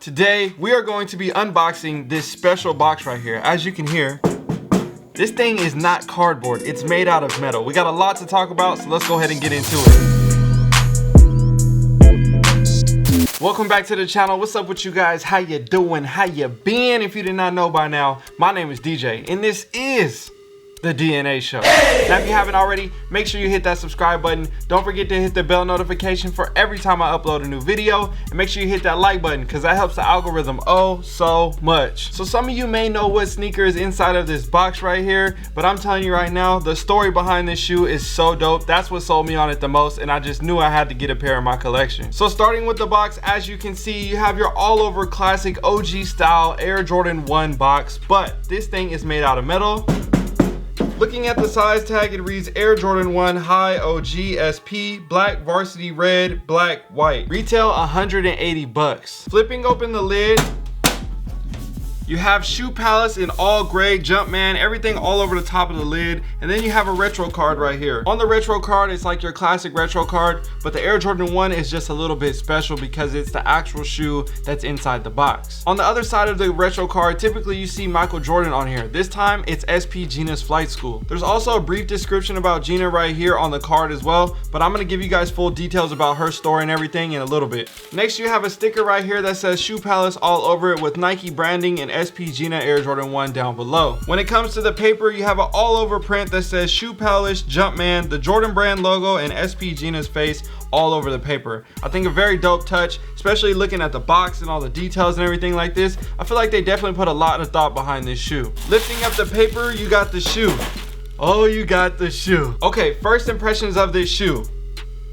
Today, we are going to be unboxing this special box right here. As you can hear, this thing is not cardboard, it's made out of metal. We got a lot to talk about, so let's go ahead and get into it. Welcome back to the channel. What's up with you guys? How you doing? How you been? If you did not know by now, my name is DJ, and this is the DNA Show. Now, if you haven't already, make sure you hit that subscribe button. Don't forget to hit the bell notification for every time I upload a new video, and make sure you hit that like button because that helps the algorithm oh so much. So some of you may know what sneaker is inside of this box right here, but I'm telling you right now, the story behind this shoe is so dope. That's what sold me on it the most, and I just knew I had to get a pair in my collection. So starting with the box, as you can see, you have your all over classic OG style Air Jordan 1 box, but this thing is made out of metal. Looking at the size tag, it reads Air Jordan 1 High OG SP, black varsity red, black white. Retail 180 bucks. Flipping open the lid, you have Shoe Palace in all gray, Jumpman, everything all over the top of the lid. And then you have a retro card right here. On the retro card, it's like your classic retro card, but the Air Jordan 1 is just a little bit special because it's the actual shoe that's inside the box. On the other side of the retro card, typically you see Michael Jordan on here. This time, it's SP Gina's flight school. There's also a brief description about Gina right here on the card as well, but I'm gonna give you guys full details about her story and everything in a little bit. Next, you have a sticker right here that says Shoe Palace all over it with Nike branding and SP Gina Air Jordan 1 down below. When it comes to the paper, you have an all over print that says Shoe Palace, Jumpman, the Jordan brand logo, and SP Gina's face all over the paper. I think a very dope touch, especially looking at the box and all the details and everything like this. I feel like they definitely put a lot of thought behind this shoe. Lifting up the paper, you got the shoe. Oh, you got the shoe. Okay, first impressions of this shoe.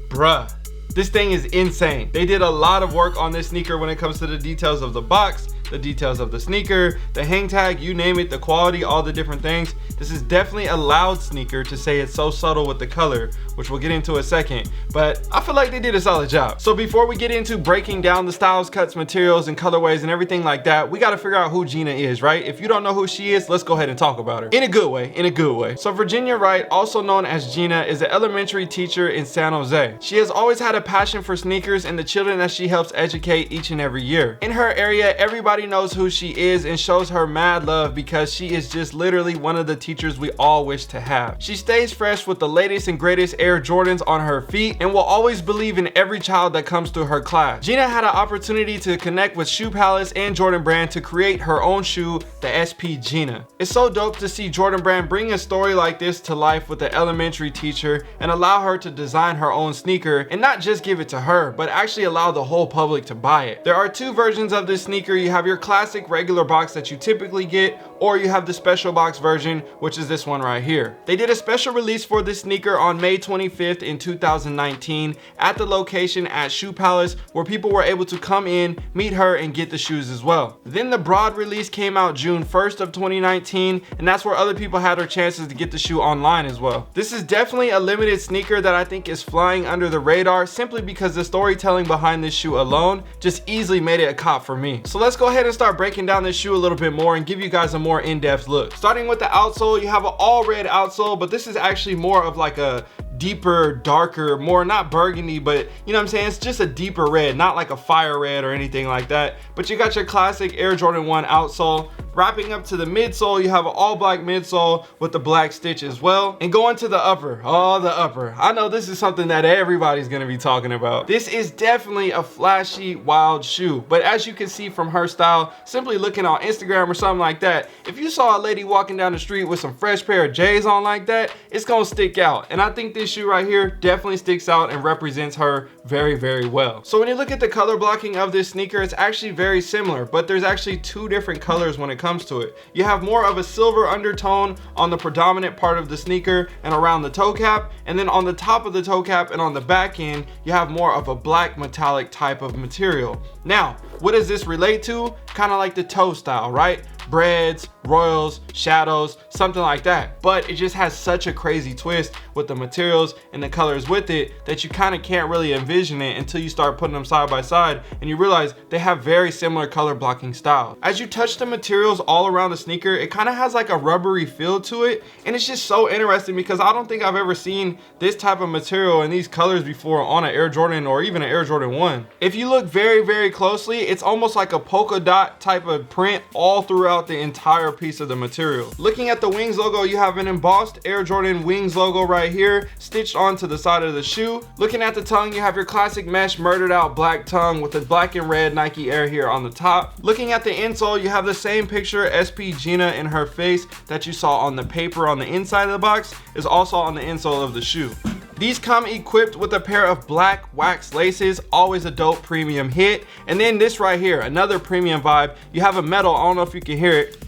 Bruh, this thing is insane. They did a lot of work on this sneaker when it comes to the details of the box, the details of the sneaker, the hang tag, you name it, the quality, all the different things. This is definitely a loud sneaker to say it's so subtle with the color, which we'll get into in a second, but I feel like they did a solid job. So before we get into breaking down the styles, cuts, materials, and colorways and everything like that, we gotta figure out who Gina is, right? If you don't know who she is, let's go ahead and talk about her. In a good way, in a good way. So Virginia Wright, also known as Gina, is an elementary teacher in San Jose. She has always had a passion for sneakers and the children that she helps educate each and every year. In her area, everybody knows who she is and shows her mad love because she is just literally one of the teachers we all wish to have. She stays fresh with the latest and greatest Air Jordans on her feet and will always believe in every child that comes through her class. Gina had an opportunity to connect with Shoe Palace and Jordan Brand to create her own shoe, the SP Gina. It's so dope to see Jordan Brand bring a story like this to life with the elementary teacher and allow her to design her own sneaker and not just give it to her, but actually allow the whole public to buy it. There are two versions of this sneaker. You have your classic regular box that you typically get, or you have the special box version, which is this one right here. They did a special release for this sneaker on May 25th in 2019 at the location at Shoe Palace, where people were able to come in, meet her, and get the shoes as well. Then the broad release came out June 1st of 2019, and that's where other people had their chances to get the shoe online as well. This is definitely a limited sneaker that I think is flying under the radar simply because the storytelling behind this shoe alone just easily made it a cop for me. So let's go ahead and start breaking down this shoe a little bit more and give you guys a more in-depth look. Starting with the outsole, you have an all red outsole, but this is actually more of like a deeper, darker, more not burgundy, but you know what I'm saying? It's just a deeper red, not like a fire red or anything like that. But you got your classic Air Jordan 1 outsole. Wrapping up to the midsole, you have an all black midsole with the black stitch as well. And going to the upper, oh, the upper. I know this is something that everybody's gonna be talking about. This is definitely a flashy, wild shoe. But as you can see from her style, simply looking on Instagram or something like that, if you saw a lady walking down the street with some fresh pair of J's on like that, it's gonna stick out. And I think this shoe right here definitely sticks out and represents her very, very well. So when you look at the color blocking of this sneaker, it's actually very similar, but there's actually two different colors when it comes to it. You have more of a silver undertone on the predominant part of the sneaker and around the toe cap, and then on the top of the toe cap and on the back end, you have more of a black metallic type of material. Now, what does this relate to? Kind of like the toe style, right? Breads, royals, shadows, something like that. But it just has such a crazy twist with the materials and the colors with it that you kind of can't really envision it until you start putting them side by side and you realize they have very similar color blocking styles. As you touch the materials all around the sneaker, it kind of has like a rubbery feel to it, and it's just so interesting because I don't think I've ever seen this type of material in these colors before on an Air Jordan or even an Air Jordan 1. If you look very closely, it's almost like a polka dot type of print all throughout the entire piece of the material. Looking at the Wings logo, you have an embossed Air Jordan Wings logo right here stitched onto the side of the shoe. Looking at the tongue, you have your classic mesh murdered out black tongue with the black and red Nike Air here on the top. Looking at the insole, you have the same picture SP Gina in her face that you saw on the paper on the inside of the box is also on the insole of the shoe. These come equipped with a pair of black wax laces, always a dope premium hit. And then this right here, another premium vibe. You have a metal, I don't know if you can hear it,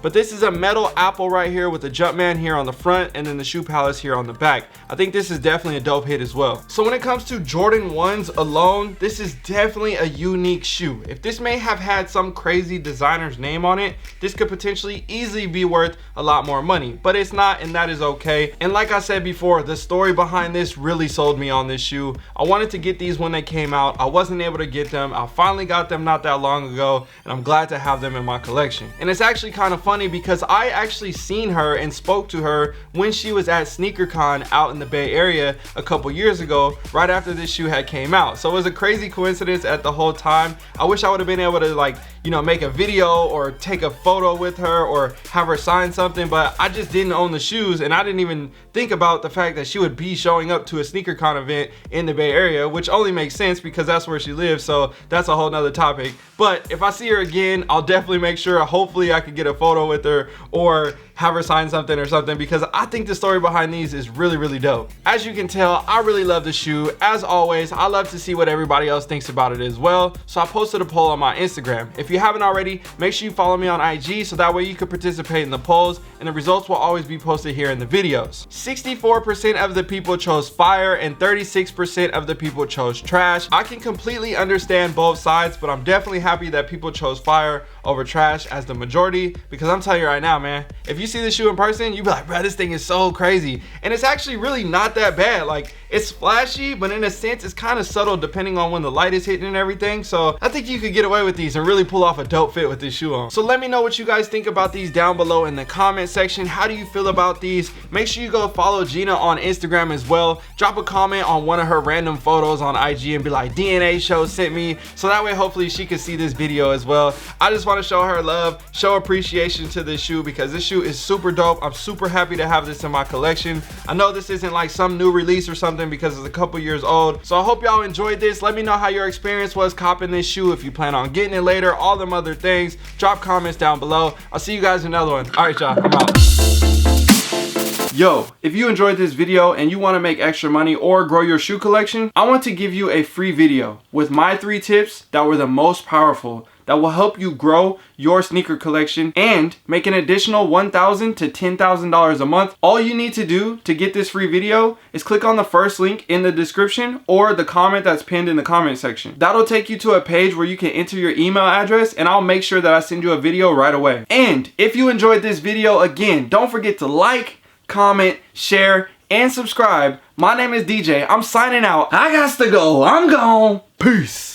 but this is a metal apple right here with the Jumpman here on the front and then the Shoe Palace here on the back. I think this is definitely a dope hit as well. So when it comes to Jordan 1s alone, this is definitely a unique shoe. If this may have had some crazy designer's name on it, this could potentially easily be worth a lot more money, but it's not, and that is okay. And like I said before, the story behind this really sold me on this shoe. I wanted to get these when they came out. I wasn't able to get them. I finally got them not that long ago, and I'm glad to have them in my collection. And it's actually kind of funny because I actually seen her and spoke to her when she was at SneakerCon out in the Bay Area a couple years ago, right after this shoe had came out. So it was a crazy coincidence at the whole time. I wish I would have been able to, like, you know, make a video or take a photo with her or have her sign something, but I just didn't own the shoes, and I didn't even think about the fact that she would be showing up to a SneakerCon event in the Bay Area, which only makes sense because that's where she lives, so that's a whole nother topic. But if I see her again, I'll definitely make sure, hopefully I could get a photo with her or have her sign something or something, because I think the story behind these is really dope. As you can tell, I really love the shoe. As always, I love to see what everybody else thinks about it as well, so I posted a poll on my Instagram. If you haven't already, make sure you follow me on IG so that way you can participate in the polls, and the results will always be posted here in the videos. 64% of the people chose fire and 36% of the people chose trash. I can completely understand both sides, but I'm definitely happy that people chose fire over trash as the majority, because I'm telling you right now, man, if you see the shoe in person, you be like, bro, this thing is so crazy. And it's actually really not that bad. Like, it's flashy, but in a sense, it's kind of subtle depending on when the light is hitting and everything. So I think you could get away with these and really pull off a dope fit with this shoe on. So let me know what you guys think about these down below in the comment section. How do you feel about these? Make sure you go follow Gina on Instagram as well. Drop a comment on one of her random photos on IG and be like, DNA Show sent me, so that way hopefully she can see this video as well. I just want to show her love, show appreciation to this shoe, because this shoe is super dope. I'm super happy to have this in my collection. I know this isn't like some new release or something because it's a couple years old, so I hope y'all enjoyed this. Let me know how your experience was copping this shoe, if you plan on getting it later, all them other things. Drop comments down below. I'll see you guys in another one. All right, y'all, I'm out. Yo, if you enjoyed this video and you want to make extra money or grow your shoe collection, I want to give you a free video with my 3 tips that were the most powerful, that will help you grow your sneaker collection and make an additional $1,000 to $10,000 a month. All you need to do to get this free video is click on the first link in the description or the comment that's pinned in the comment section. That'll take you to a page where you can enter your email address, and I'll make sure that I send you a video right away. And if you enjoyed this video, again, don't forget to like, comment, share, and subscribe. My name is DJ. I'm signing out. I got to go. I'm gone. Peace.